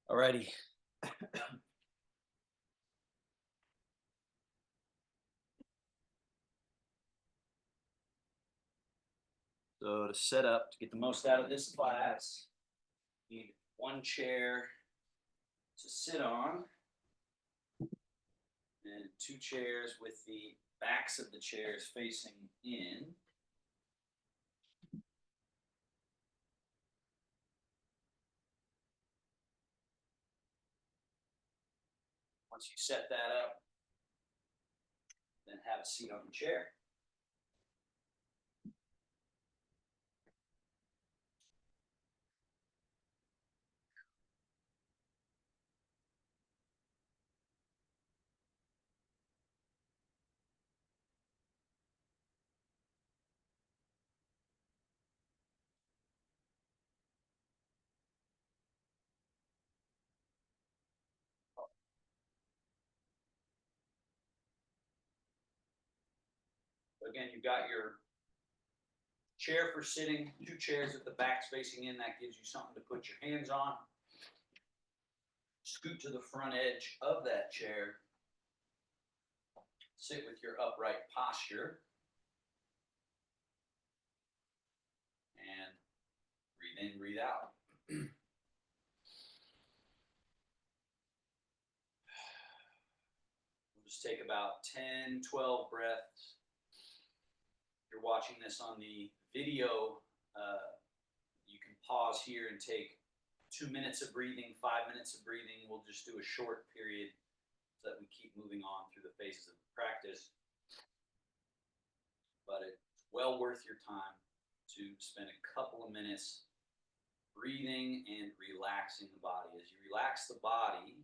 Alrighty. So to set up, to get the most out of this class, you need one chair to sit on and two chairs with the backs of the chairs facing in. Once you set that up, then have a seat on the chair. Again, you've got your chair for sitting, two chairs with the backs facing in. That gives you something to put your hands on. Scoot to the front edge of that chair. Sit with your upright posture. And breathe in, breathe out. We'll just take about 10, 12 breaths. If you're watching this on the video, you can pause here and take 2 minutes of breathing, 5 minutes of breathing. We'll just do a short period so that we keep moving on through the phases of the practice. But it's well worth your time to spend a couple of minutes breathing and relaxing the body. As you relax the body,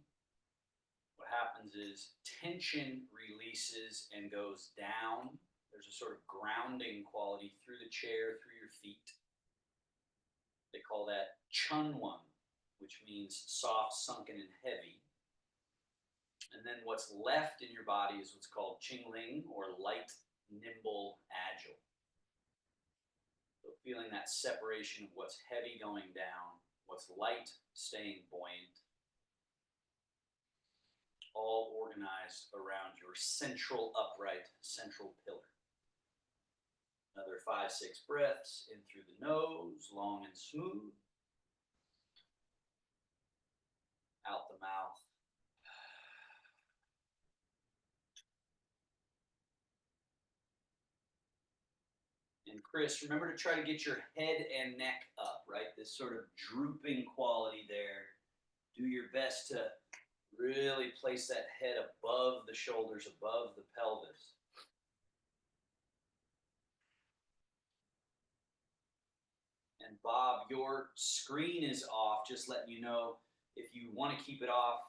what happens is tension releases and goes down. There's a sort of grounding quality through the chair, through your feet. They call that chunwon, which means soft, sunken, and heavy. And then what's left in your body is what's called qingling, or light, nimble, agile. So feeling that separation of what's heavy going down, what's light staying buoyant, all organized around your central upright, central pillar. Another 5, 6 breaths in through the nose, long and smooth. Out the mouth. And Chris, remember to try to get your head and neck up, right? This sort of drooping quality there. Do your best to really place that head above the shoulders, above the pelvis. And Bob, your screen is off, just letting you know. If you want to keep it off,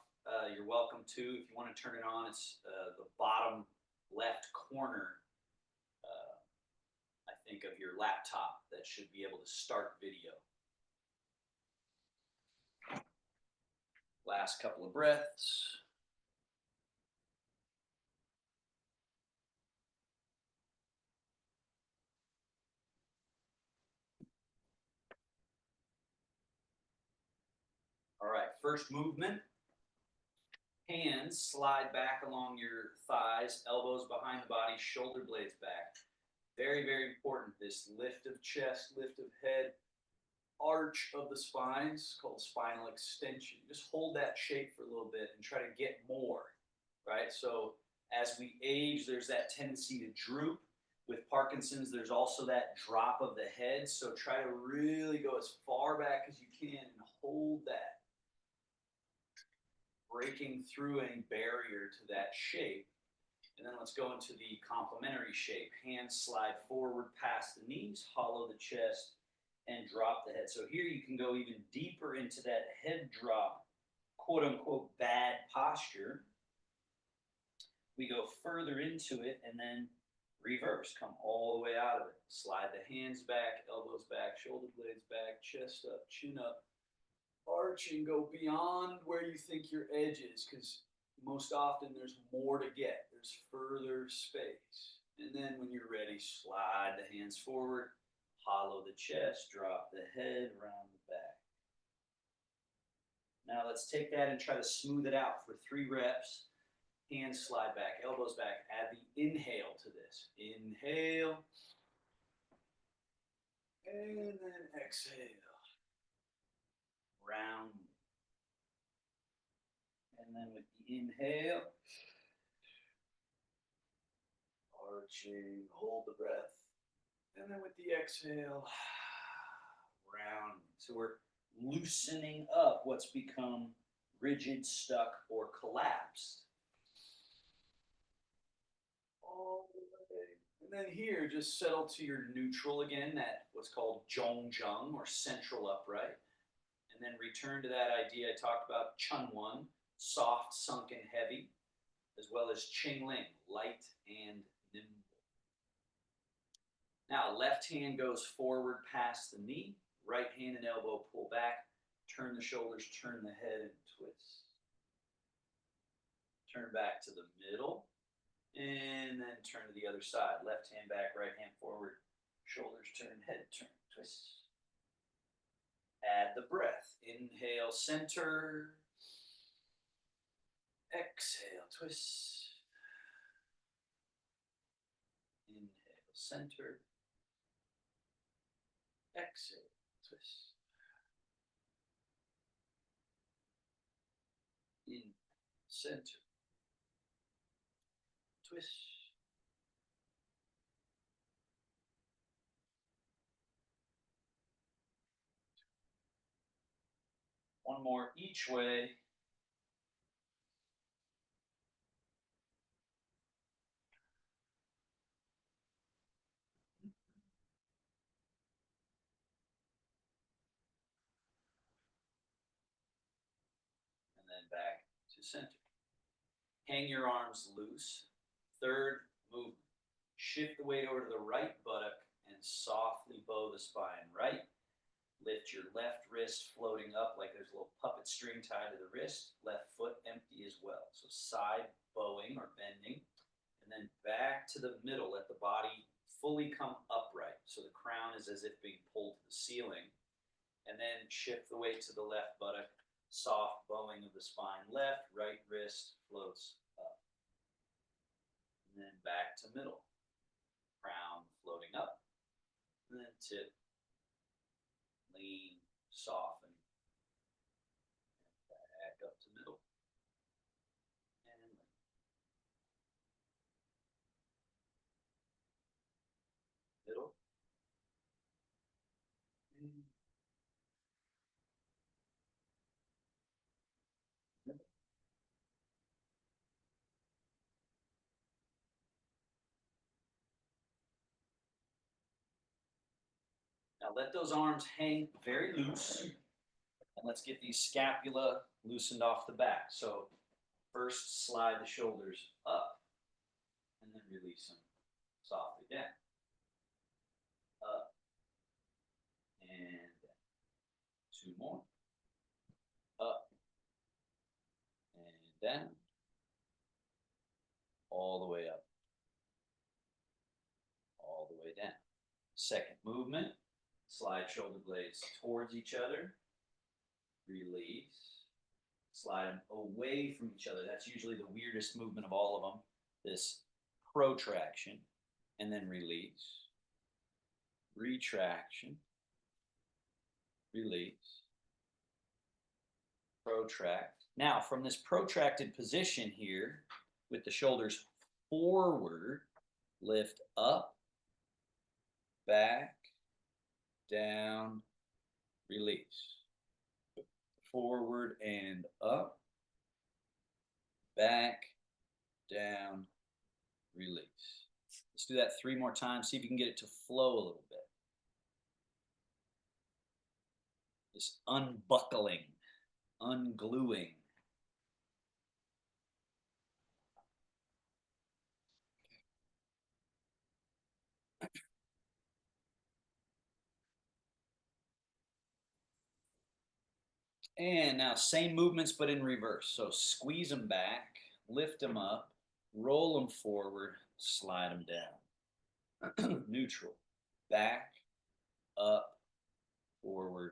you're welcome to. If you want to turn it on, it's the bottom left corner, I think, of your laptop that should be able to start video. Last couple of breaths. All right, first movement. Hands slide back along your thighs, elbows behind the body, shoulder blades back. Very, very important. This lift of chest, lift of head, arch of the spine is called spinal extension. Just hold that shape for a little bit and try to get more, right? So as we age, there's that tendency to droop. With Parkinson's, there's also that drop of the head. So try to really go as far back as you can and hold that, breaking through any barrier to that shape. And then let's go into the complementary shape. Hands slide forward past the knees, hollow the chest, and drop the head. So here you can go even deeper into that head drop, quote unquote, bad posture. We go further into it and then reverse, come all the way out of it. Slide the hands back, elbows back, shoulder blades back, chest up, chin up, arch and go beyond where you think your edge is, because most often there's more to get. There's further space. And then when you're ready, slide the hands forward, hollow the chest, drop the head, round the back. Now let's let's take that and try to smooth it out for 3 reps. Hands slide back, elbows back. Add the inhale to this. Inhale. And then exhale. Round. And then with the inhale, arching, hold the breath. And then with the exhale, round. So we're loosening up what's become rigid, stuck, or collapsed. All the way. And then here, just settle to your neutral again, that what's called zhongjung, or central upright. And then return to that idea I talked about, chunwon, soft, sunken, heavy, as well as qingling, light and nimble. Now, left hand goes forward past the knee, right hand and elbow pull back, turn the shoulders, turn the head, and twist. Turn back to the middle, and then turn to the other side. Left hand back, right hand forward, shoulders turn, head turn, twist. Add the breath. Inhale, center. Exhale, twist. Inhale, center. Exhale, twist. Inhale, center. Twist. One more each way. And then back to center. Hang your arms loose. Third movement. Shift the weight over to the right buttock and softly bow the spine. Right. Lift your left wrist floating up like there's a little puppet string tied to the wrist. Left foot empty as well. So side bowing or bending. And then back to the middle. Let the body fully come upright. So the crown is as if being pulled to the ceiling. And then shift the weight to the left buttock. Soft bowing of the spine. Left, right wrist floats up. And then back to middle. Crown floating up. And then tip. Lean, soften. And back up to middle. And lean. Middle. And middle. Now let those arms hang very loose, and let's get these scapula loosened off the back. So first slide the shoulders up, and then release them softly down. Up, and down. 2 more. Up, and down. All the way up. All the way down. Second movement. Slide shoulder blades towards each other. Release. Slide them away from each other. That's usually the weirdest movement of all of them. This protraction. And then release. Retraction. Release. Protract. Now, from this protracted position here, with the shoulders forward, lift up, back, down, release. Forward and up, back, down, release. Let's do that 3 more times. See if you can get it to flow a little bit. This unbuckling, ungluing. And now same movements, but in reverse. So squeeze them back, lift them up, roll them forward, slide them down. Neutral. Back, up, forward,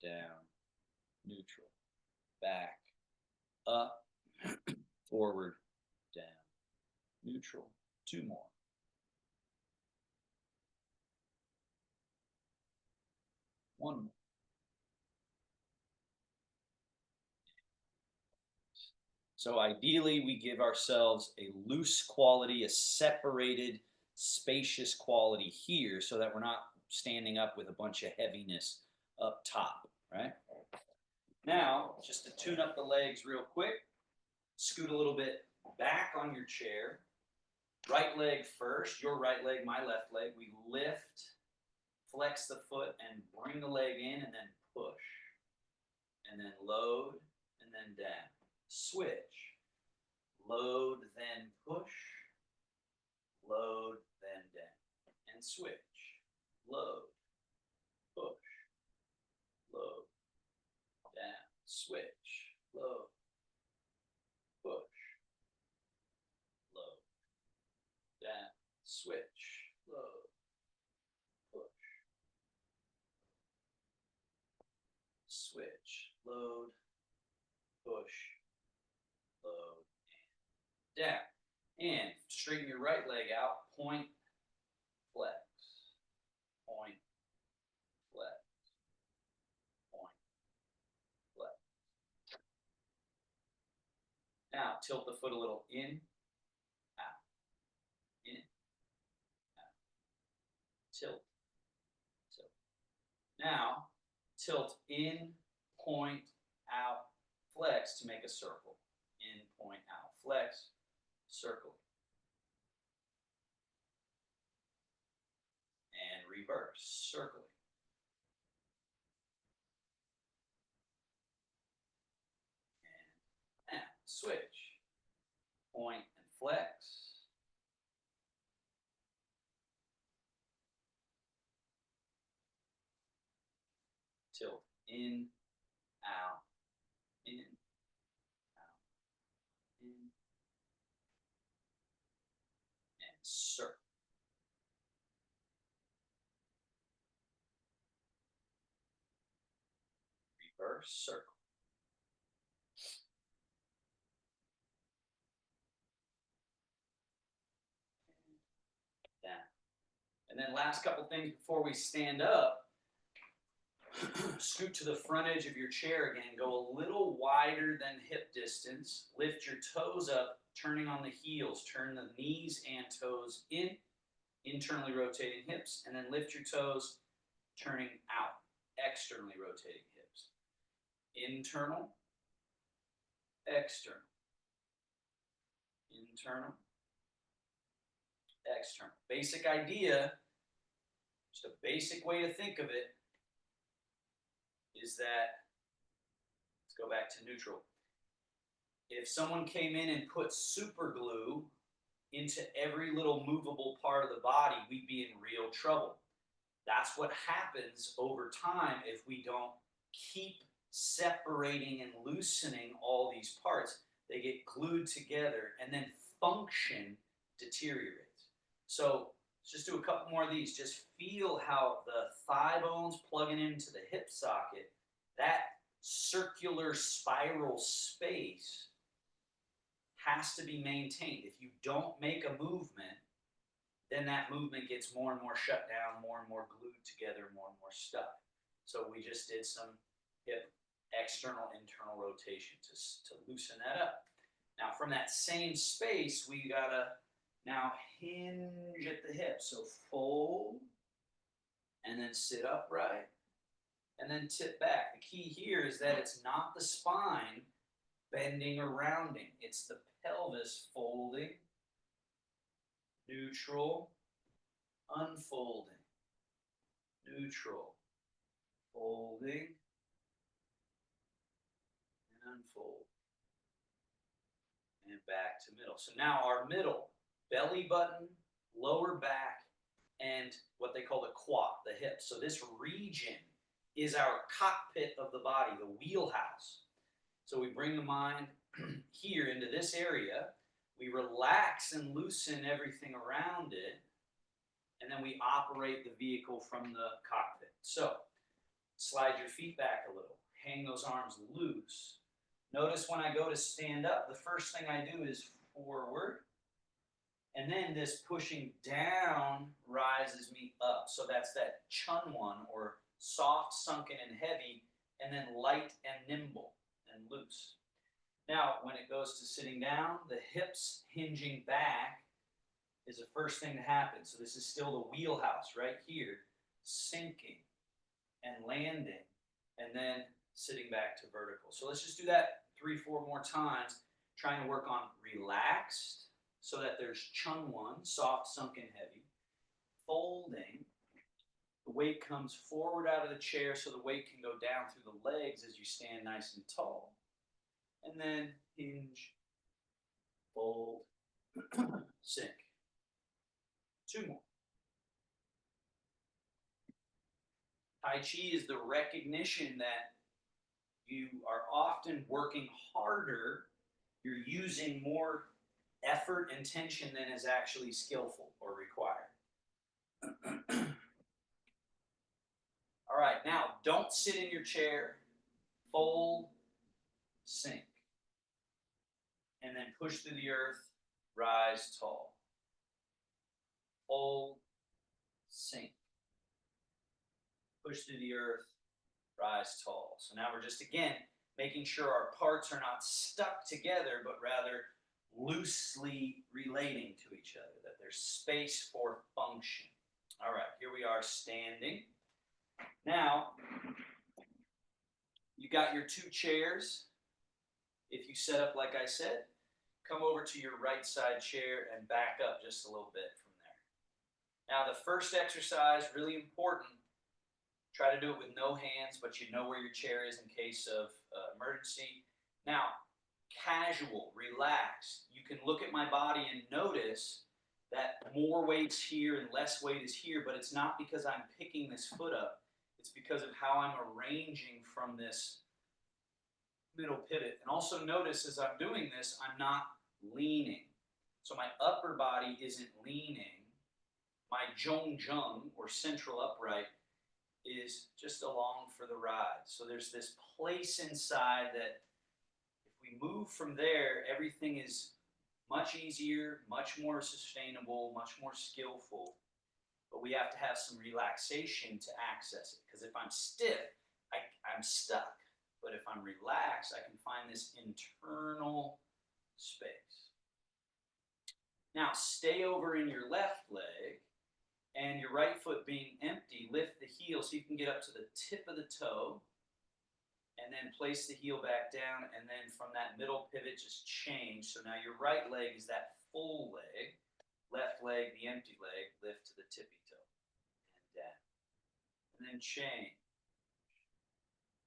down. Neutral. Back, up, forward, down, neutral. 2 more. One more. So ideally, we give ourselves a loose quality, a separated, spacious quality here so that we're not standing up with a bunch of heaviness up top, right? Now, just to tune up the legs real quick, scoot a little bit back on your chair. Right leg first, your right leg, my left leg. We lift, flex the foot, and bring the leg in, and then push. And then load, and then down. Switch. Load, then push. Load, then down. And switch. Load, push. Load, down. Switch. Load, push. Load, down. Switch. Load, push. Switch. Load, push. Load, and down. And straighten your right leg out. Point, flex. Point, flex. Point, flex. Now tilt the foot a little in, out, in, out. Tilt, tilt. Now tilt in, point, out, flex to make a circle. In, point, out, flex, circle. And reverse, circling. And now switch. Point and flex. Tilt in, out, in, out, in, and circle. Reverse, circle. Down. And then last couple things before we stand up. Scoot to the front edge of your chair again. Go a little wider than hip distance. Lift your toes up, turning on the heels. Turn the knees and toes in, internally rotating hips. And then lift your toes, turning out, externally rotating hips. Internal, external. Internal, external. Basic idea, just a basic way to think of it, is that, let's go back to neutral. If someone came in and put super glue into every little movable part of the body, we'd be in real trouble. That's what happens over time if we don't keep separating and loosening all these parts. They get glued together and then function deteriorates. So let's just do a couple more of these. Just feel how the thigh bones plugging into the hip socket, that circular spiral space has to be maintained. If you don't make a movement, then that movement gets more and more shut down, more and more glued together, more and more stuck. So we just did some hip external, internal rotation to loosen that up. Now from that same space, we gotta now hinge at the hip. So fold, and then sit upright, and then tip back. The key here is that it's not the spine bending or rounding. It's the pelvis folding, neutral, unfolding, neutral, folding, and unfold. And back to middle. So now our middle, belly button, lower back, and what they call the quad, the hips. So this region is our cockpit of the body, the wheelhouse. So we bring the mind here into this area. We relax and loosen everything around it. And then we operate the vehicle from the cockpit. So slide your feet back a little. Hang those arms loose. Notice when I go to stand up, the first thing I do is forward, and then this pushing down rises me up. So that's that chun one, or soft, sunken, and heavy, and then light and nimble and loose. Now, when it goes to sitting down, the hips hinging back is the first thing to happen. So this is still the wheelhouse right here, sinking and landing, and then sitting back to vertical. So let's just do that 3, 4 more times, trying to work on relaxed, so that there's chun one, soft, sunken, heavy, folding. The weight comes forward out of the chair, so the weight can go down through the legs as you stand nice and tall. And then hinge, fold, sink. 2 more. Tai Chi is the recognition that you are often working harder, you're using more effort and tension than is actually skillful or required. All right, now don't sit in your chair, fold, sink, and then push through the earth, rise tall. Fold, sink, push through the earth, rise tall. So now we're just, again, making sure our parts are not stuck together, but rather loosely relating to each other, that there's space for function. All right, here we are standing. Now, you got your 2 chairs. If you set up like I said, come over to your right side chair and back up just a little bit from there. Now, the first exercise, really important. Try to do it with no hands, but you know where your chair is in case of emergency. Now, casual, relaxed. You can look at my body and notice that more weight's here and less weight is here, but it's not because I'm picking this foot up. It's because of how I'm arranging from this middle pivot. And also notice as I'm doing this, I'm not leaning. So my upper body isn't leaning. My zhongjung, or central upright, is just along for the ride. So there's this place inside that if we move from there, everything is much easier, much more sustainable, much more skillful. But we have to have some relaxation to access it. Because if I'm stiff, I'm stuck. But if I'm relaxed, I can find this internal space. Now, stay over in your left leg, and your right foot being empty, lift the heel so you can get up to the tip of the toe, and then place the heel back down, and then from that middle pivot, just change. So now your right leg is that full leg, left leg, the empty leg, lift to the tippy toe, and down. And then change.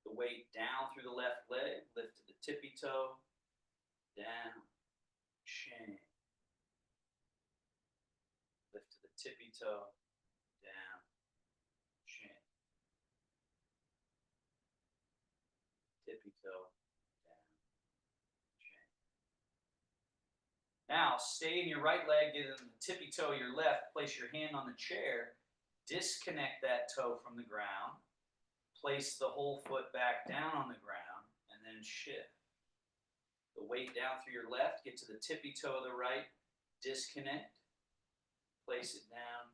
The weight down through the left leg, lift to the tippy toe, down, change. Lift to the tippy toe, down, change. Tippy toe, down, change. Now, stay in your right leg, get in the tippy toe of your left, place your hand on the chair, disconnect that toe from the ground, place the whole foot back down on the ground, and then shift. The weight down through your left, get to the tippy toe of the right, disconnect, place it down,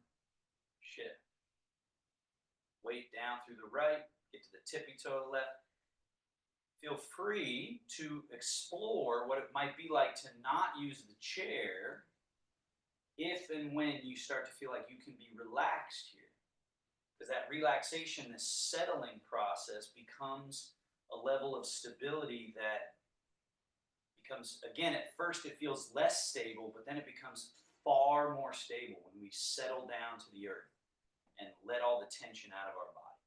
shift. Weight down through the right, get to the tippy toe of the left. Feel free to explore what it might be like to not use the chair if and when you start to feel like you can be relaxed here. Because that relaxation, this settling process, becomes a level of stability that becomes, again, at first it feels less stable, but then it becomes far more stable when we settle down to the earth and let all the tension out of our body.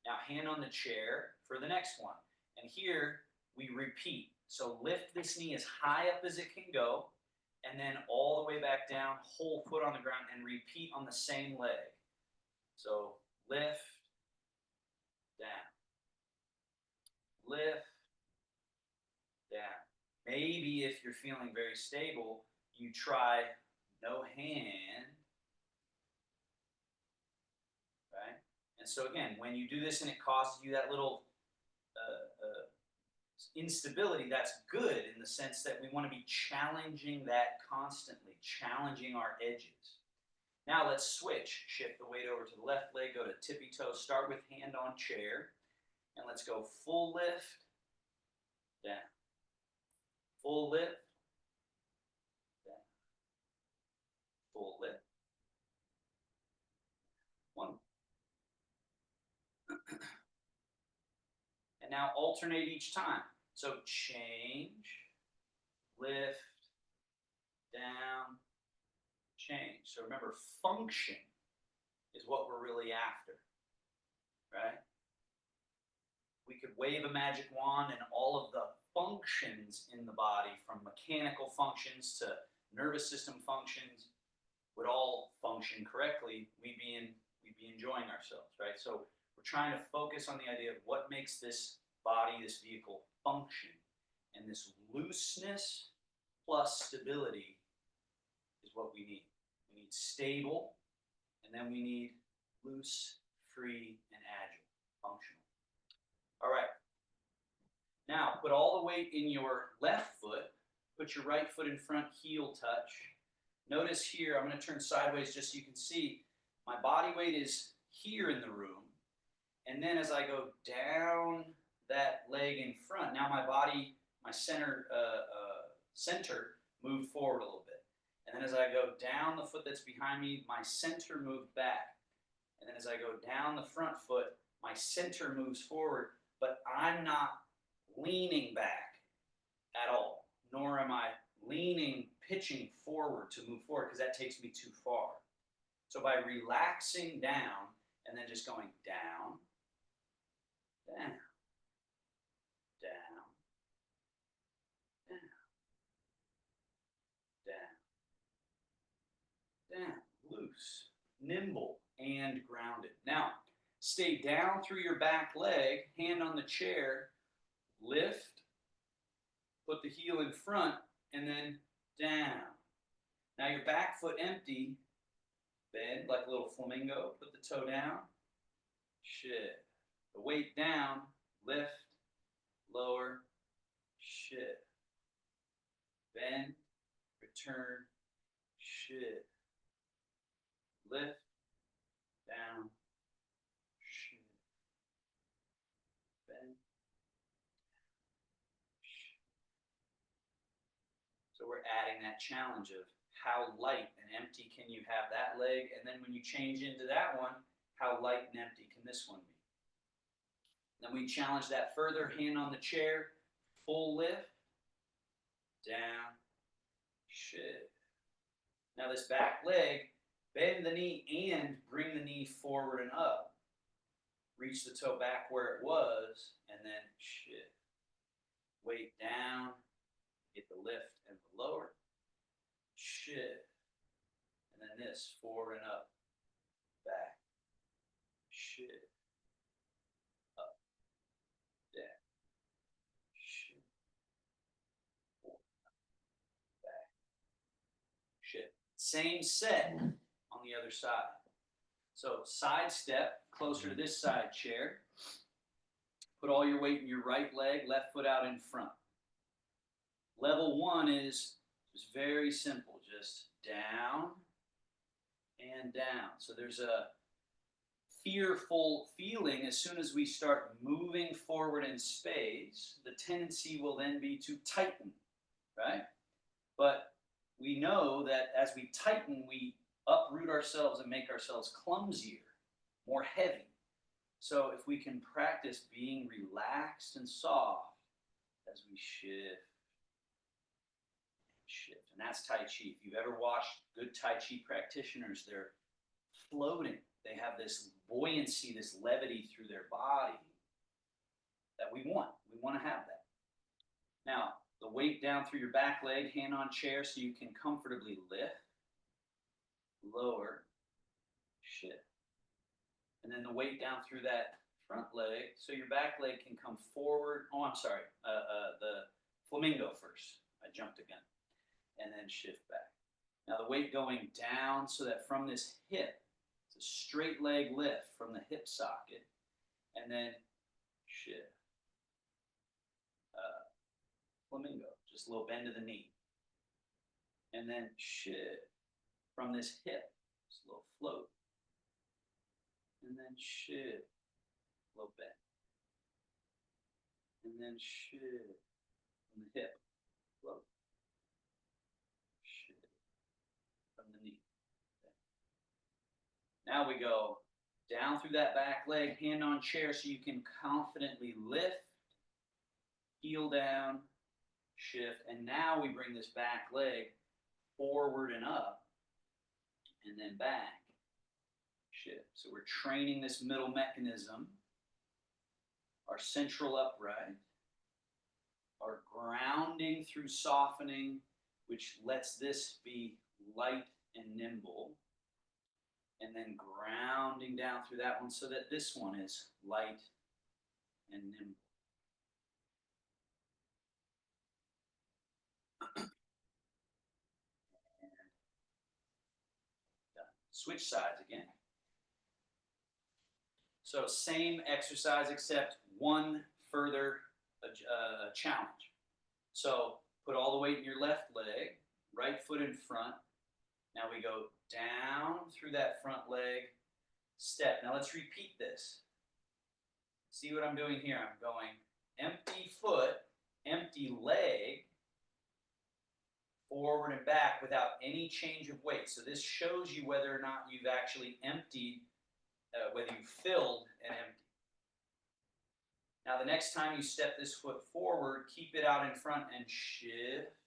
Now, hand on the chair for the next one. And here we repeat. So lift this knee as high up as it can go, and then all the way back down, whole foot on the ground, and repeat on the same leg. So lift, down, lift, down. Maybe if you're feeling very stable, you try no hand, right? And so again, when you do this and it causes you that little instability, that's good in the sense that we want to be challenging that constantly, challenging our edges. Now let's switch. Shift the weight over to the left leg, go to tippy toe, start with hand on chair, and let's go full lift, down. Full lift, down. Full lift. One. And now alternate each time. So change, lift, down, change. So remember, function is what we're really after, right? We could wave a magic wand and all of the functions in the body, from mechanical functions to nervous system functions, would all function correctly. We'd be enjoying ourselves, right? So we're trying to focus on the idea of what makes this body, this vehicle, function. And this looseness plus stability is what we need. We need stable, and then we need loose, free, and agile, functional. All right. Now, put all the weight in your left foot. Put your right foot in front, heel touch. Notice here, I'm going to turn sideways just so you can see, my body weight is here in the room. And then as I go down that leg in front, now my body, my center moved forward a little bit. And then as I go down the foot that's behind me, my center moved back. And then as I go down the front foot, my center moves forward, but I'm not leaning back at all, nor am I leaning, pitching forward to move forward, because that takes me too far. So by relaxing down and then just going down, down, down, down, down, loose, nimble, and grounded. Now, stay down through your back leg, hand on the chair, lift, put the heel in front, and then down. Now your back foot empty, bend like a little flamingo, put the toe down, shift. The weight down, lift, lower, shift. Bend, return, shift. Lift, down, shift. Bend, shift. So we're adding that challenge of how light and empty can you have that leg, and then when you change into that one, how light and empty can this one be? Then we challenge that further, hand on the chair, full lift, down, shift. Now this back leg, bend the knee and bring the knee forward and up. Reach the toe back where it was, and then shift. Weight down, get the lift and the lower, shift. And then this, forward and up, back, shift. Same set on the other side. So side step, closer to this side chair. Put all your weight in your right leg, left foot out in front. Level one is just very simple, just down and down. So there's a fearful feeling as soon as we start moving forward in space. The tendency will then be to tighten, right? But we know that as we tighten, we uproot ourselves and make ourselves clumsier, more heavy. So if we can practice being relaxed and soft as we shift, shift. And that's Tai Chi. If you've ever watched good Tai Chi practitioners, they're floating. They have this buoyancy, this levity through their body that we want. We want to have that. Now, the weight down through your back leg, hand on chair so you can comfortably lift, lower, shift. And then the weight down through that front leg so your back leg can come forward. Oh, I'm sorry. The flamingo first. I jumped again. And then shift back. Now the weight going down so that from this hip, it's a straight leg lift from the hip socket. And then shift. just a little bend of the knee. And then shift from this hip, just a little float. And then shift, a little bend. And then shift from the hip, float. Shift from the knee. Now we go down through that back leg, hand on chair so you can confidently lift, heel down, shift, and now we bring this back leg forward and up, and then back, shift. So we're training this middle mechanism, our central upright, our grounding through softening, which lets this be light and nimble, and then grounding down through that one so that this one is light and nimble. Switch sides again. So same exercise except one further challenge. So put all the weight in your left leg, right foot in front. Now we go down through that front leg, step. Now let's repeat this. See what I'm doing here? I'm going empty foot, empty leg, forward and back without any change of weight. So this shows you whether or not you've actually emptied, whether you filled and emptied. Now the next time you step this foot forward, keep it out in front and shift.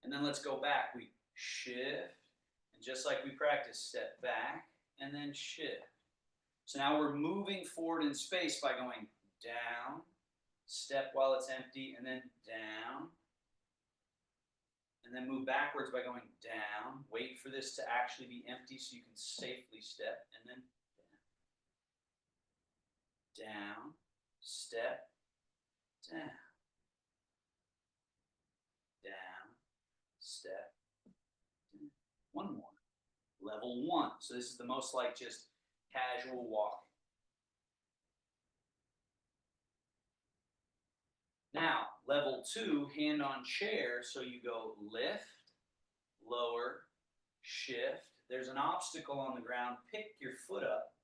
And then let's go back. We shift, and just like we practiced, step back and then shift. So now we're moving forward in space by going down, step while it's empty, and then down. And then move backwards by going down. Wait for this to actually be empty so you can safely step. And then down, step, down, down, step, down. One more. Level 1. So this is the most like just casual walking. Now, level 2, hand on chair, so you go lift, lower, shift. There's an obstacle on the ground, pick your foot up,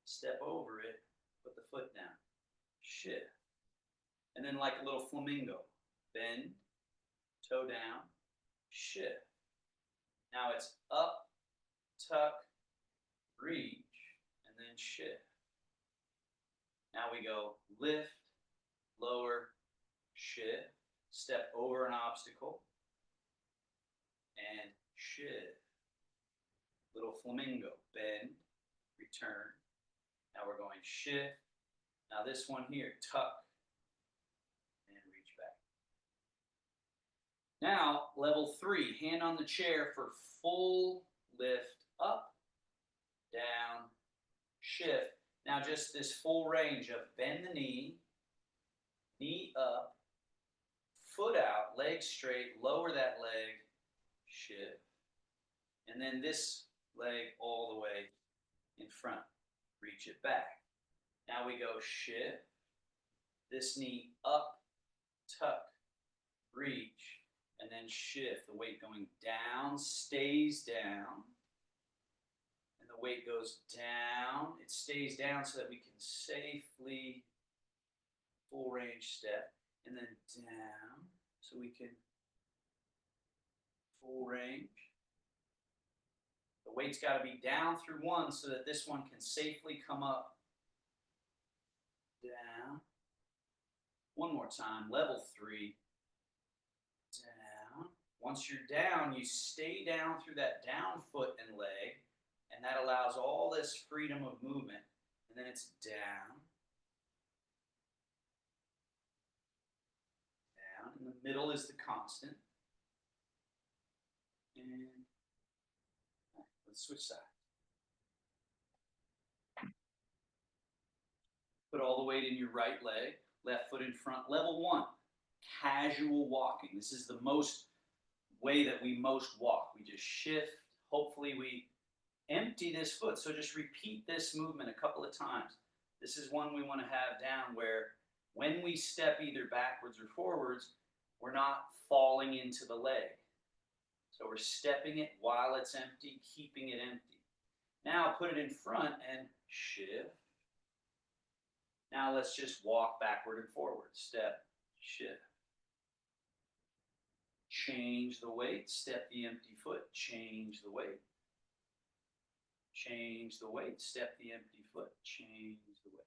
step over it, put the foot down, shift. And then like a little flamingo, bend, toe down, shift. Now it's up, tuck, reach, and then shift. Now we go lift, lower, shift, step over an obstacle, and shift. Little flamingo, bend, return. Now we're going shift. Now this one here, tuck, and reach back. Now, level 3, hand on the chair for full lift up, down, shift. Now just this full range of bend the knee, knee up, foot out, leg straight, lower that leg, shift. And then this leg all the way in front. Reach it back. Now we go shift. This knee up, tuck, reach, and then shift. The weight going down, stays down. And the weight goes down. It stays down so that we can safely full range step. And then down, so we can full range. The weight's got to be down through one so that this one can safely come up, down. One more time, level 3, down. Once you're down, you stay down through that down foot and leg, and that allows all this freedom of movement. And then it's down. In the middle is the constant. And let's switch sides. Put all the weight in your right leg, left foot in front. Level 1, casual walking. This is the most way that we most walk. We just shift. Hopefully we empty this foot. So just repeat this movement a couple of times. This is one we want to have down where When we step either backwards or forwards, we're not falling into the leg. So we're stepping it while it's empty, keeping it empty. Now put it in front and shift. Now let's just walk backward and forward. Step, shift. Change the weight, step the empty foot, change the weight. Change the weight, step the empty foot, change the weight.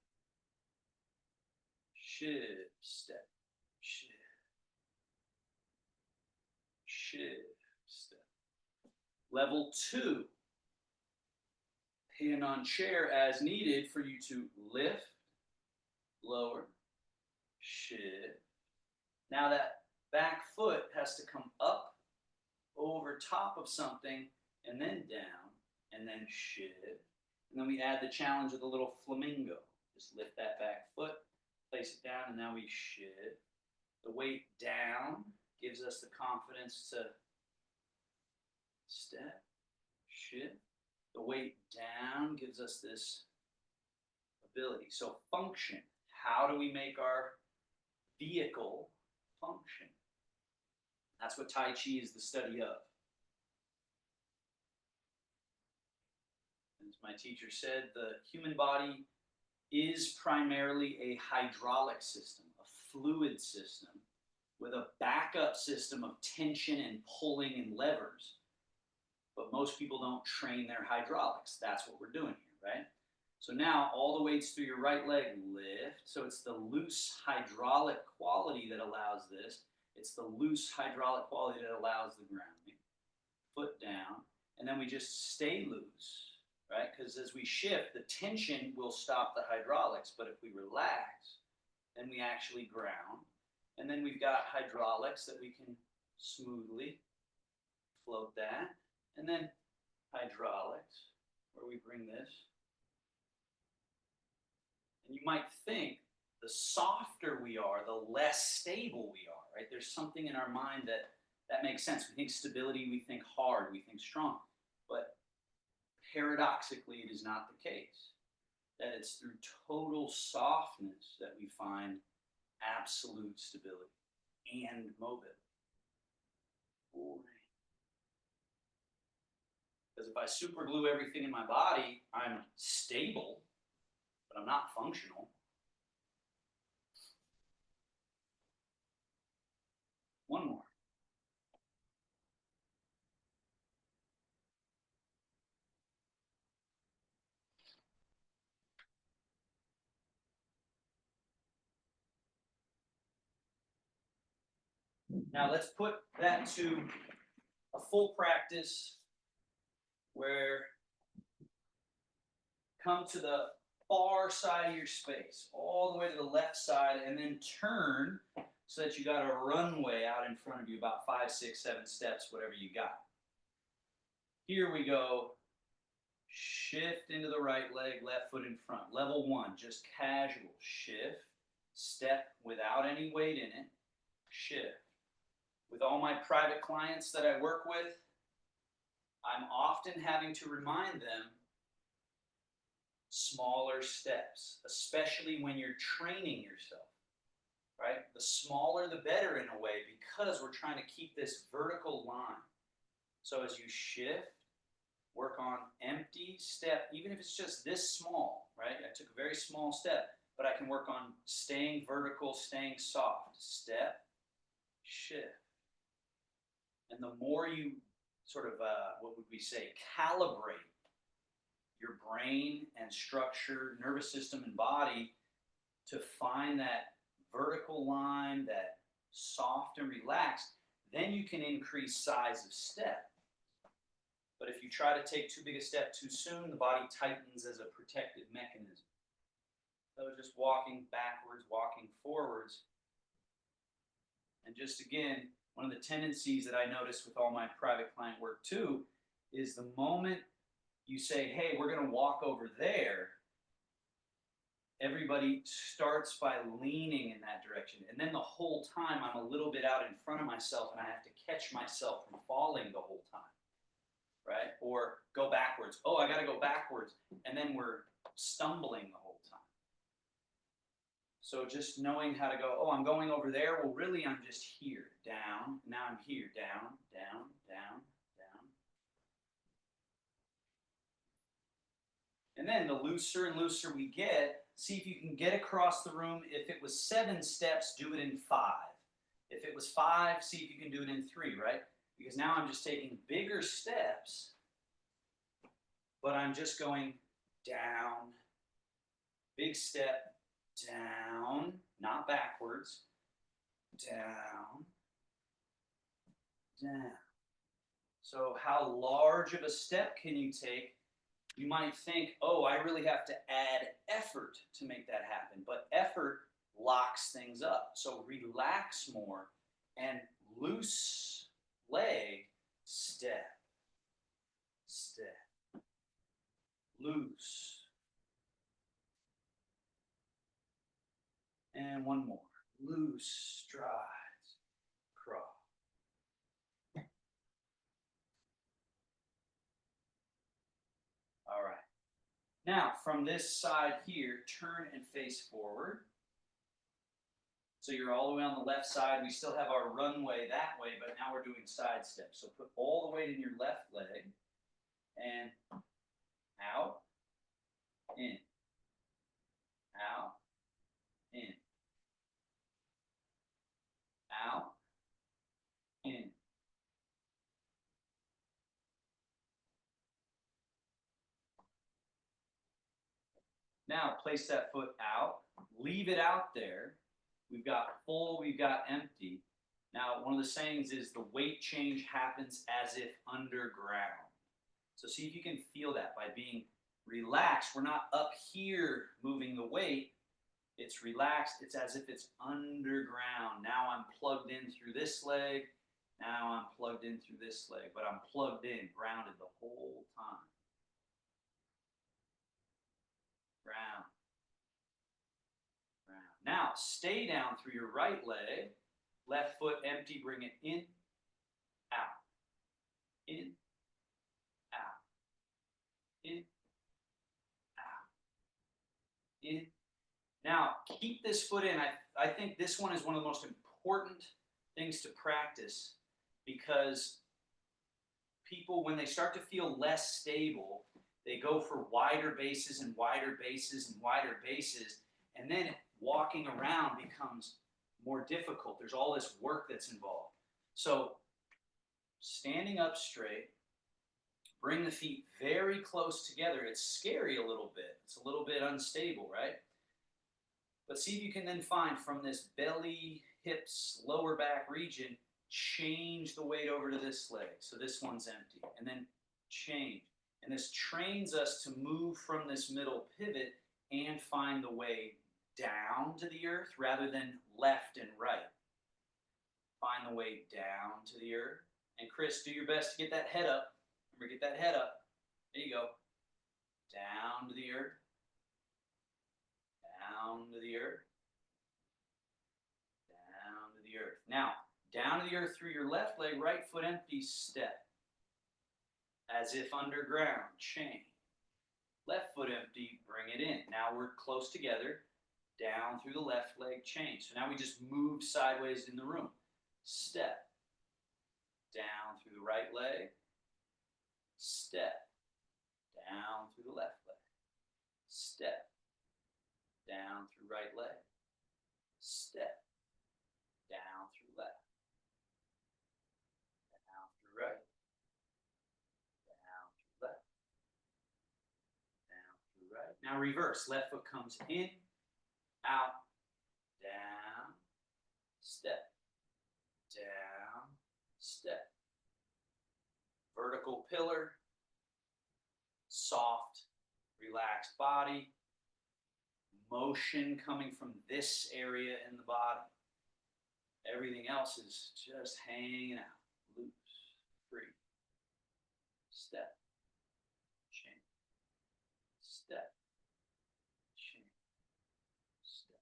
Shift, step, shift. Shift, step. Level 2. Hand on chair as needed for you to lift, lower, shift. Now that back foot has to come up over top of something and then down and then shift. And then we add the challenge of the little flamingo. Just lift that back foot, place it down, and now we shift. The weight down gives us the confidence to step, shift. The weight down gives us this ability. So function. How do we make our vehicle function? That's what Tai Chi is the study of. As my teacher said, the human body is primarily a hydraulic system, a fluid system, with a backup system of tension and pulling and levers. But most people don't train their hydraulics. That's what we're doing here, right? So now all the weights through your right leg lift. So it's the loose hydraulic quality that allows this. It's the loose hydraulic quality that allows the grounding. Foot down. And then we just stay loose, right? Because as we shift, the tension will stop the hydraulics. But if we relax, then we actually ground. And then we've got hydraulics that we can smoothly float that. And then hydraulics, where we bring this. And you might think the softer we are, the less stable we are, right? There's something in our mind that makes sense. We think stability, we think hard, we think strong. But paradoxically, it is not the case. That it's through total softness that we find absolute stability and mobility. Because if I super glue everything in my body, I'm stable, but I'm not functional. One more. Now let's put that to a full practice where come to the far side of your space, all the way to the left side, and then turn so that you got a runway out in front of you, about 5, 6, 7 steps, whatever you got. Here we go. Shift into the right leg, left foot in front. Level 1, just casual. Shift, step without any weight in it. Shift. With all my private clients that I work with, I'm often having to remind them smaller steps, especially when you're training yourself, right? The smaller the better in a way, because we're trying to keep this vertical line. So as you shift, work on empty step, even if it's just this small, right? I took a very small step, but I can work on staying vertical, staying soft. Step, shift. And the more you sort of, what would we say, calibrate your brain and structure, nervous system and body to find that vertical line, that soft and relaxed, then you can increase size of step. But if you try to take too big a step too soon, the body tightens as a protective mechanism. So just walking backwards, walking forwards. And just again, one of the tendencies that I notice with all my private client work too is the moment you say, hey, we're going to walk over there, everybody starts by leaning in that direction. And then the whole time I'm a little bit out in front of myself and I have to catch myself from falling the whole time, right? Or go backwards. Oh, I got to go backwards. And then we're stumbling the whole time. So just knowing how to go, oh, I'm going over there. Well, really, I'm just here, down. Now I'm here, down, down, down, down. And then the looser and looser we get, see if you can get across the room. If it was 7 steps, do it in 5. If it was 5, see if you can do it in 3, right? Because now I'm just taking bigger steps, but I'm just going down, big step, down, not backwards, down, down. So how large of a step can you take? You might think, oh, I really have to add effort to make that happen. But effort locks things up. So relax more and loose leg, step, step, loose. And one more. Loose, strides, cross. All right. Now, from this side here, turn and face forward. So you're all the way on the left side. We still have our runway that way, but now we're doing side steps. So put all the weight in your left leg and out, in, out, in, out, in. Now place that foot out, leave it out there. We've got full, we've got empty. Now, one of the sayings is the weight change happens as if underground. So see if you can feel that by being relaxed. We're not up here moving the weight. It's relaxed. It's as if it's underground. Now I'm plugged in through this leg. Now I'm plugged in through this leg. But I'm plugged in, grounded the whole time. Ground. Ground. Now stay down through your right leg. Left foot empty. Bring it in, out, in, out, in, out, in. Now, keep this foot in. I think this one is one of the most important things to practice because people, when they start to feel less stable, they go for wider bases and wider bases and wider bases, and then walking around becomes more difficult. There's all this work that's involved. So, standing up straight, bring the feet very close together. It's scary a little bit. It's a little bit unstable, right? But see if you can then find from this belly, hips, lower back region, change the weight over to this leg. So this one's empty. And then change. And this trains us to move from this middle pivot and find the way down to the earth rather than left and right. Find the way down to the earth. And Chris, do your best to get that head up. Remember, get that head up. There you go. Down to the earth. Down to the earth. Down to the earth. Now, down to the earth through your left leg, right foot empty, step. As if underground, chain. Left foot empty, bring it in. Now we're close together. Down through the left leg, chain. So now we just moved sideways in the room. Step. Down through the right leg. Step. Down through the left leg. Step. Down through right leg. Step. Down through left. Down through right. Down through left. Down through right. Now reverse. Left foot comes in, out, down, step, down, step. Vertical pillar, soft, relaxed body, motion coming from this area in the body. Everything else is just hanging out, loose, free. Step, chain, step, chain, step.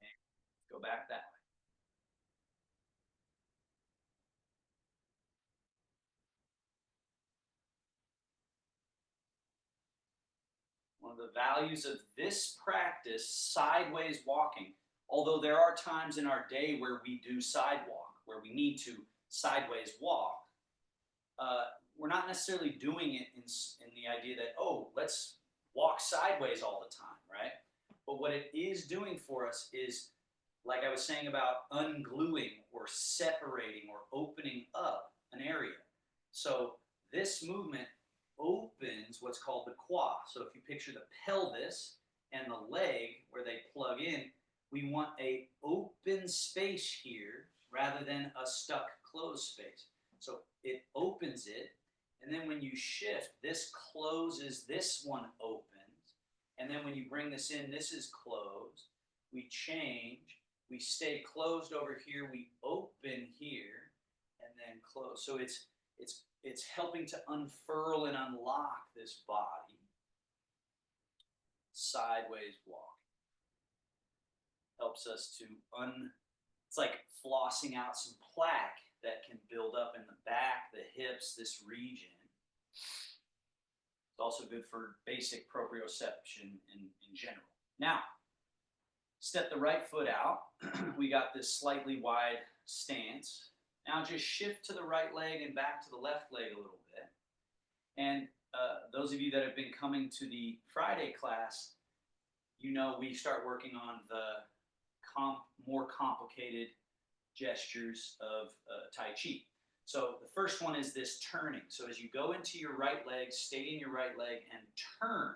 And go back that way. one of the values of this practice, sideways walking, although there are times in our day where we do sidewalk, where we need to sideways walk, we're not necessarily doing it in the idea that, oh, let's walk sideways all the time, right? But what it is doing for us is, like I was saying about ungluing or separating or opening up an area. So this movement opens what's called the quad. So if you picture the pelvis and the leg where they plug in, we want a open space here rather than a stuck closed space. So it opens it, and then when you shift, this closes, this one opens, and then when you bring this in, this is closed. We change, we stay closed over here, we open here, and then close. So it's helping to unfurl and unlock this body. Sideways walk helps us to it's like flossing out some plaque that can build up in the back, the hips, this region. It's also good for basic proprioception in general. Now, step the right foot out. We got this slightly wide stance. Now just shift to the right leg and back to the left leg a little bit. And those of you that have been coming to the Friday class, you know we start working on the more complicated gestures of Tai Chi. So the first one is this turning. So as you go into your right leg, stay in your right leg and turn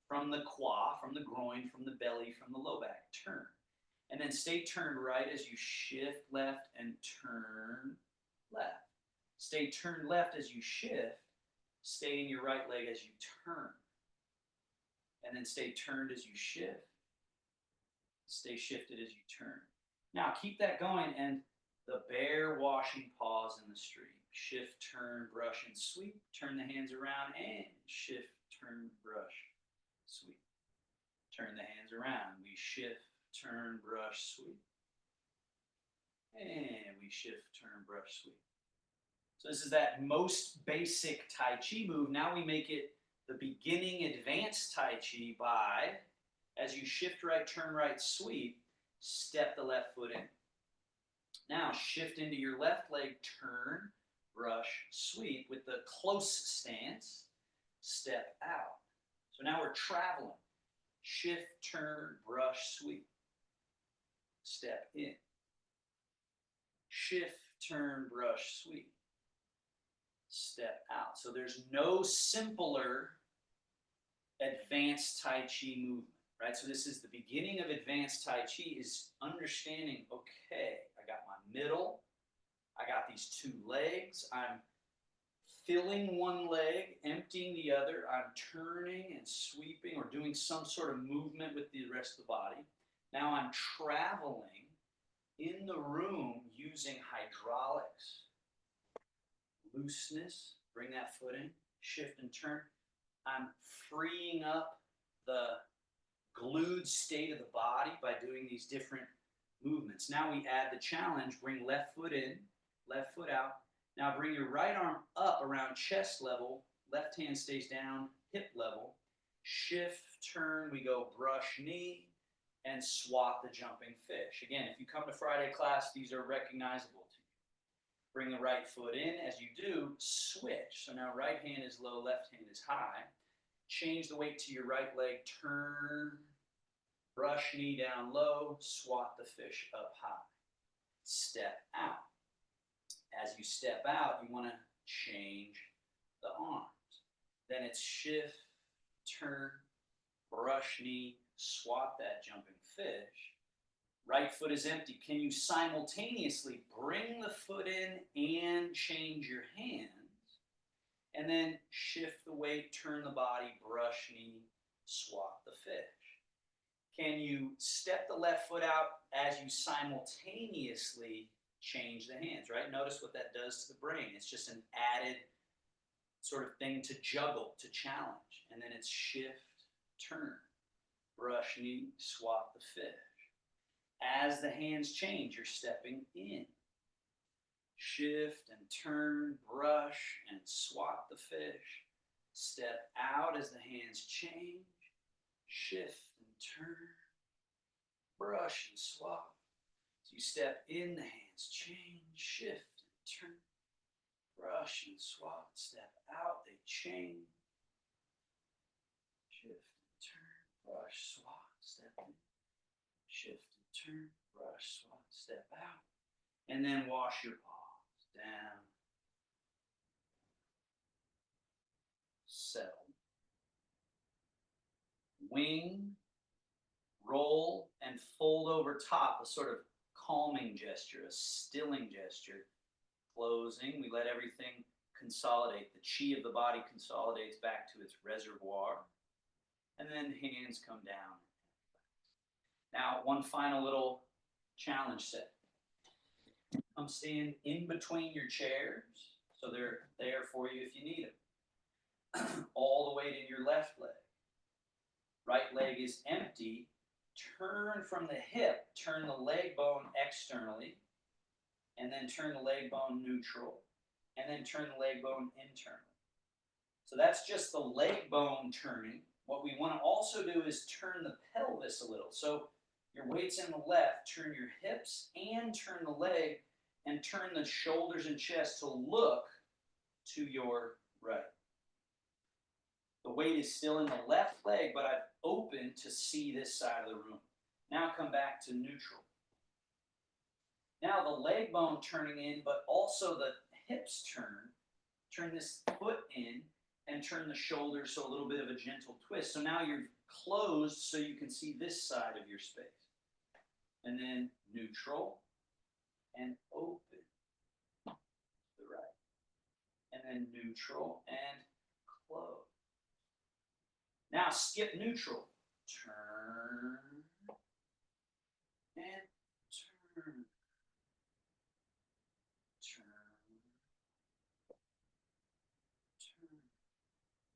from the quad, from the groin, from the belly, from the low back, turn. And then stay turned right as you shift left and turn left. Stay turned left as you shift. Stay in your right leg as you turn. And then stay turned as you shift. Stay shifted as you turn. Now keep that going, and the bear washing paws in the stream. Shift, turn, brush, and sweep. Turn the hands around and shift, turn, brush, sweep. Turn the hands around. We shift, turn, brush, sweep. And we shift, turn, brush, sweep. So this is that most basic Tai Chi move. Now we make it the beginning advanced Tai Chi by, as you shift right, turn right, sweep, step the left foot in. Now shift into your left leg, turn, brush, sweep with the close stance, step out. So now we're traveling. Shift, turn, brush, sweep. Step in. Shift, turn, brush, sweep. Step out. So there's no simpler advanced Tai Chi movement, right? So this is the beginning of advanced Tai Chi, is understanding, okay, I got my middle, I got these two legs, I'm filling one leg, emptying the other, I'm turning and sweeping or doing some sort of movement with the rest of the body. Now I'm traveling in the room using hydraulics. Looseness, bring that foot in, shift and turn. I'm freeing up the glued state of the body by doing these different movements. Now we add the challenge, bring left foot in, left foot out. Now bring your right arm up around chest level, left hand stays down, hip level. Shift, turn, we go brush knee, and swat the jumping fish. Again, if you come to Friday class, these are recognizable to you. Bring the right foot in. As you do, switch. So now right hand is low, left hand is high. Change the weight to your right leg, turn, brush knee down low, swat the fish up high. Step out. As you step out, you want to change the arms. Then it's shift, turn, brush knee, swat that jumping fish. Right foot is empty. Can you simultaneously bring the foot in and change your hands? And then shift the weight, turn the body, brush knee, swat the fish. Can you step the left foot out as you simultaneously change the hands, right? Notice what that does to the brain. It's just an added sort of thing to juggle, to challenge. And then it's shift, turn, brush knee, swat the fish. As the hands change, you're stepping in. Shift and turn, brush and swat the fish. Step out as the hands change. shift and turn, brush and swap. So you step in the hands, change, shift and turn, brush and swap, step out, they change, shift and turn, brush, swap, step in, shift and turn, brush, swap, step out, and then wash your paws down, settle, wing, roll, and fold over top, a sort of calming gesture, a stilling gesture. Closing, we let everything consolidate. The chi of the body consolidates back to its reservoir. And then hands come down. Now, one final little challenge set. Come stand in between your chairs, so they're there for you if you need them. All the weight in your left leg. Right leg is empty. Turn from the hip, turn the leg bone externally, and then turn the leg bone neutral, and then turn the leg bone internally. So that's just the leg bone turning. What we want to also do is turn the pelvis a little. So your weight's in the left, turn your hips and turn the leg, and turn the shoulders and chest to look to your right. The weight is still in the left leg, but I've opened to see this side of the room. Now come back to neutral. Now the leg bone turning in, but also the hips turn. Turn this foot in and turn the shoulders, so a little bit of a gentle twist. So now you're closed so you can see this side of your space. And then neutral and open to the right. And then neutral and close. Now skip neutral. Turn and turn. Turn. Turn.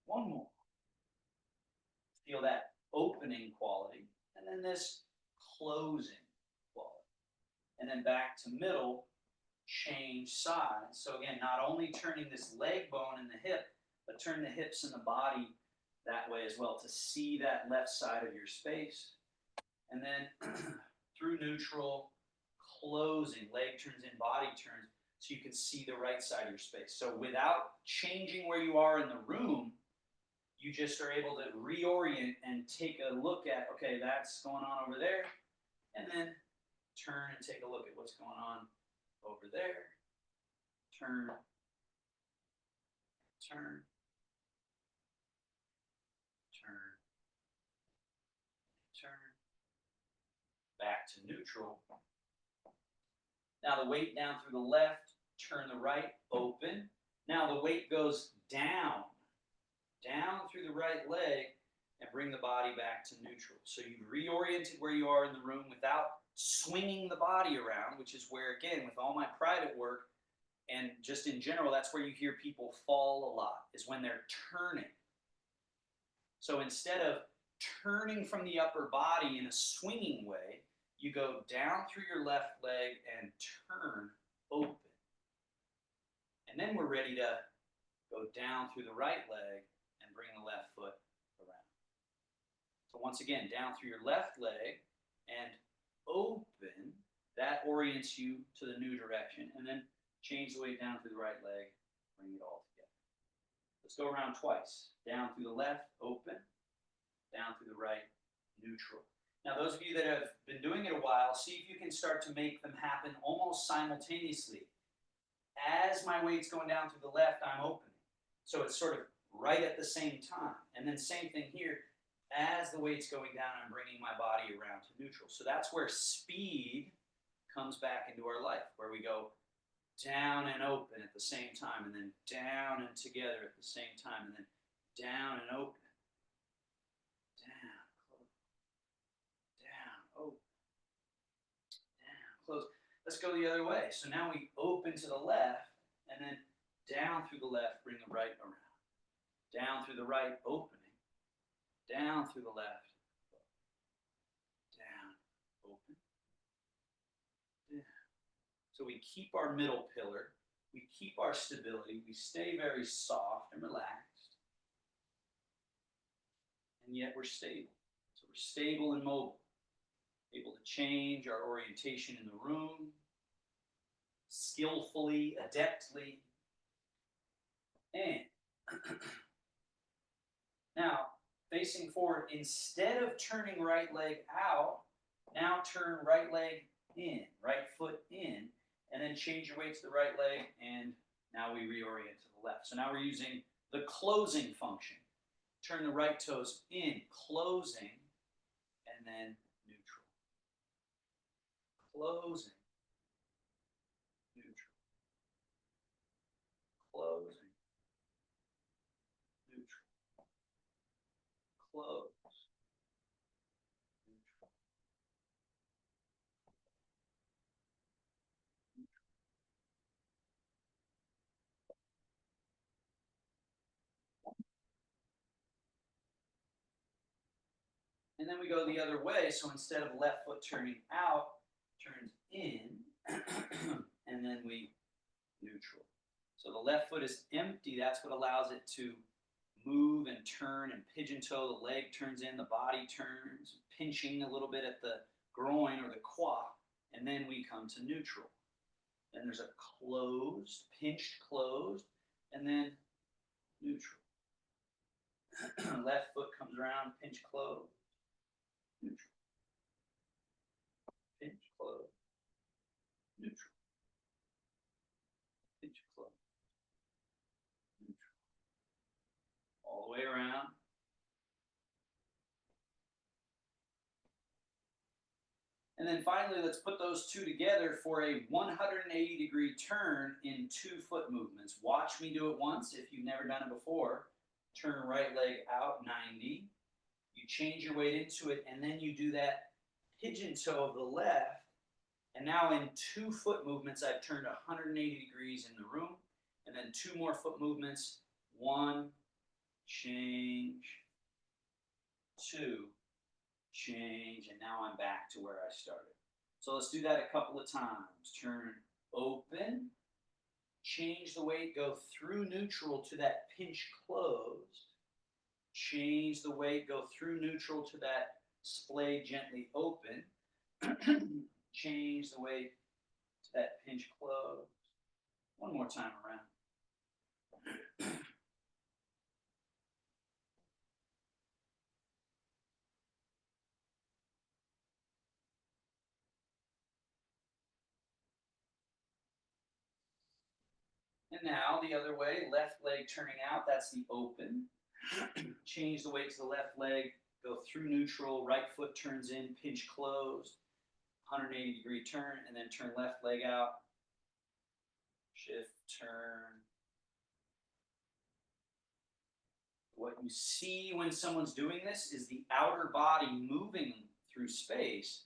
One more. Feel that opening quality. And then this closing quality. And then back to middle, change sides. So again, not only turning this leg bone and the hip, but turn the hips and the body that way as well to see that left side of your space. And then through neutral, closing, leg turns in, body turns, so you can see the right side of your space. So without changing where you are in the room, you just are able to reorient and take a look at, okay, that's going on over there, and then turn and take a look at what's going on over there. Turn, turn, turn, turn, back to neutral. Now the weight down through the left, turn the right, open. Now the weight goes down through the right leg, and bring the body back to neutral. So you've reoriented where you are in the room without swinging the body around, which is where, again, with all my private work, and just in general, that's where you hear people fall a lot, is when they're turning. So instead of turning from the upper body in a swinging way, you go down through your left leg and turn open. And then we're ready to go down through the right leg and bring the left foot around. So once again, down through your left leg and open. That orients you to the new direction. And then change the weight down through the right leg, bring it all together. Let's go around twice. Down through the left, open. Down through the right, neutral. Now, those of you that have been doing it a while, see if you can start to make them happen almost simultaneously. As my weight's going down through the left, I'm opening. So it's sort of right at the same time. And then same thing here. As the weight's going down, I'm bringing my body around to neutral. So that's where speed comes back into our life, where we go down and open at the same time, and then down and together at the same time, and then down and open. Down, close. Down, open. Down, close. Let's go the other way. So now we open to the left, and then down through the left, bring the right around. Down through the right, opening. Down through the left. Down, open. Down. So we keep our middle pillar. We keep our stability. We stay very soft and relaxed. And yet we're stable. we're stable and mobile, able to change our orientation in the room, skillfully, adeptly, and now facing forward, instead of turning right leg out, now turn right leg in, right foot in, and then change your weight to the right leg, and now we reorient to the left. So now we're using the closing function. Turn the right toes in, closing, and then neutral. Closing, neutral. Closing, neutral. Close, neutral. And then we go the other way. So instead of left foot turning out, turns in, and then we neutral. So the left foot is empty. That's what allows it to move and turn and pigeon toe. The leg turns in, the body turns, pinching a little bit at the groin or the quad, and then we come to neutral. Then there's a closed, pinched, closed, and then neutral. Left foot comes around, pinch, close, neutral. Pinch, close, neutral. Pinch, close, neutral. All the way around. And then finally, let's put those two together for a 180-degree turn in 2 foot movements. Watch me do it once if you've never done it before. Turn right leg out 90. You change your weight into it, and then you do that pigeon toe of the left. And now in 2 foot movements, I've turned 180 degrees in the room. And then 2 more foot movements. 1, change, 2, change, and now I'm back to where I started. So let's do that a couple of times. Turn open, change the weight, go through neutral to that pinch closed. Change the weight, go through neutral to that splay gently open. Change the weight to that pinch closed. One more time around. And now the other way, left leg turning out, that's the open. Change the weight to the left leg, go through neutral, right foot turns in, pinch closed, 180-degree turn, and then turn left leg out, shift, turn. What you see when someone's doing this is the outer body moving through space,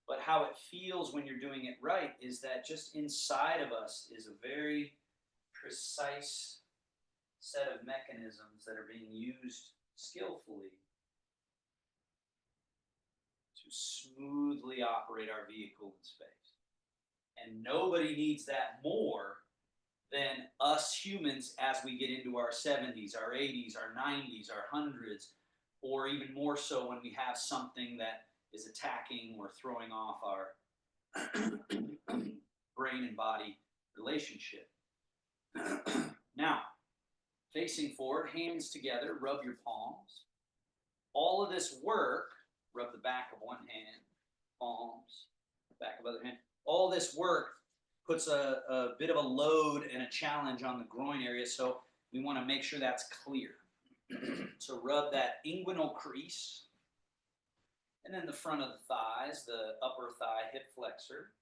but how it feels when you're doing it right is that just inside of us is a very precise set of mechanisms that are being used skillfully to smoothly operate our vehicle in space. And nobody needs that more than us humans as we get into our 70s, our 80s, our 90s, our 100s, or even more so when we have something that is attacking or throwing off our brain and body relationship. Now, facing forward, hands together, rub your palms. All of this work, rub the back of one hand, palms, back of other hand. All this work puts a bit of a load and a challenge on the groin area, so we want to make sure that's clear. So rub that inguinal crease, and then the front of the thighs, the upper thigh hip flexor,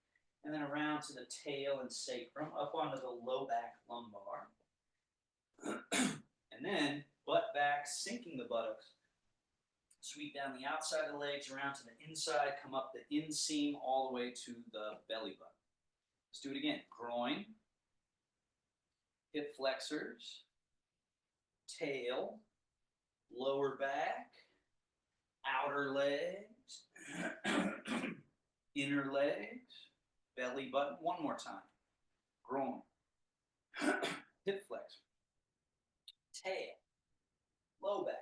and then around to the tail and sacrum, up onto the low back lumbar. And then butt back, sinking the buttocks. Sweep down the outside of the legs, around to the inside, come up the inseam all the way to the belly button. Let's do it again. Groin, hip flexors, tail, lower back, outer legs, inner legs, belly button. One more time. Groin, hip flexor, tail, low back,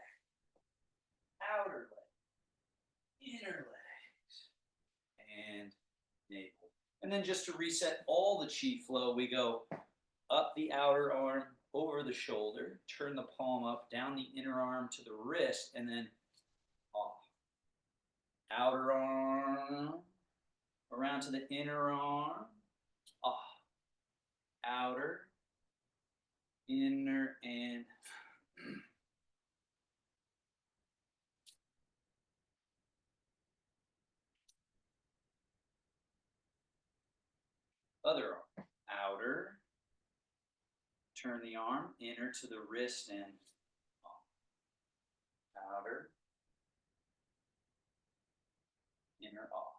outer leg, And then just to reset all the chi flow, we go up the outer arm, over the shoulder, turn the palm up, down the inner arm to the wrist, and then off. Outer arm, around to the inner arm, off. Outer, inner, and other arm. Outer, turn the arm, inner to the wrist, and off. Outer, inner, off.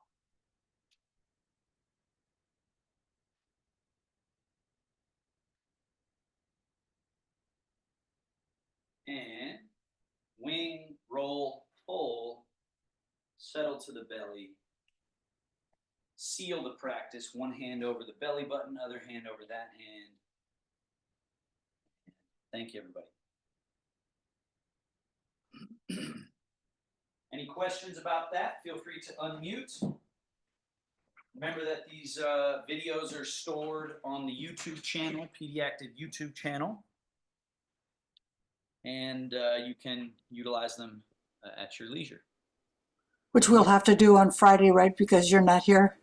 And wing, roll, pull, settle to the belly. Seal the practice. One hand over the belly button, other hand over that hand. Thank you, everybody. Any questions about that? Feel free to unmute. Remember that these videos are stored on the YouTube channel, Pediactive YouTube channel. And you can utilize them at your leisure. Which we'll have to do on Friday, right? Because you're not here.